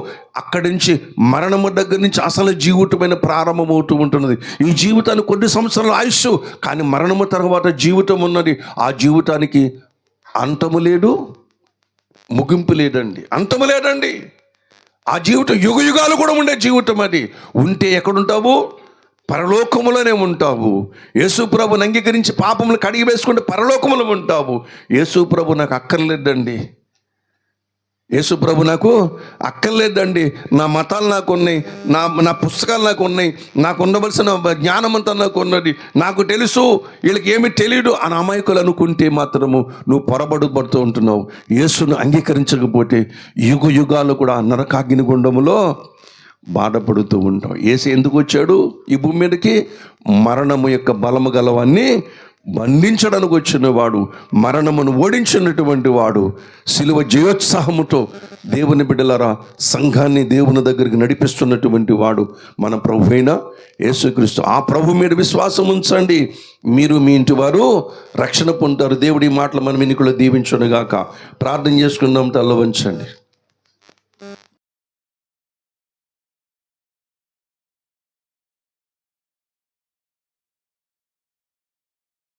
అక్కడి నుంచి మరణము దగ్గర నుంచి అసలు జీవితమైన ప్రారంభమవుతూ ఉంటున్నది. ఈ జీవితానికి కొన్ని సంవత్సరాల ఆయుష్, కానీ మరణము తర్వాత జీవితం ఉన్నది. ఆ జీవితానికి అంతము లేదు, ముగింపు లేదండి, అంతము లేదండి. ఆ జీవితం యుగాలు కూడా ఉండే జీవితం. అది ఉంటే ఎక్కడుంటావు? పరలోకములోనే ఉంటావు. యేసు ప్రభుని అంగీకరించి పాపములు కడిగి వేసుకుంటే పరలోకములో ఉంటావు. యేసు ప్రభు నాకు అక్కర్లేదండి, యేసు ప్రభు నాకు అక్కర్లేదండి. నా మతాలు నాకు ఉన్నాయి, నా పుస్తకాలు నాకు ఉన్నాయి, నాకు ఉండవలసిన జ్ఞానం అంతా నాకు ఉన్నది, నాకు తెలుసు, వీళ్ళకి ఏమీ తెలియదు అని అమాయకులు అనుకుంటే మాత్రము నువ్వు పొరబడుతూ ఉంటున్నావు. యేసును అంగీకరించకపోతే యుగాలు కూడా నరకాగ్ని గుండములో బాధపడుతూ ఉంటావు. యేసు ఎందుకు వచ్చాడు ఈ భూమి మీదకి? మరణము యొక్క బలము గలవాన్ని బంధించడానికి వచ్చిన వాడు, మరణమును ఓడించినటువంటి వాడు, సిలువ జయోత్సాహముతో దేవుని బిడ్డలారా సంఘాన్ని దేవుని దగ్గరికి నడిపిస్తున్నటువంటి వాడు మన ప్రభువైన యేసుక్రీస్తు. ఆ ప్రభు మీద విశ్వాసం ఉంచండి, మీరు మీ ఇంటి వారు రక్షణ పొందుతారు. దేవుడి మాటలు మనం ఎన్నికలో దీవించునుగాక. ప్రార్థన చేసుకుందాం. తల్ల వంచండి.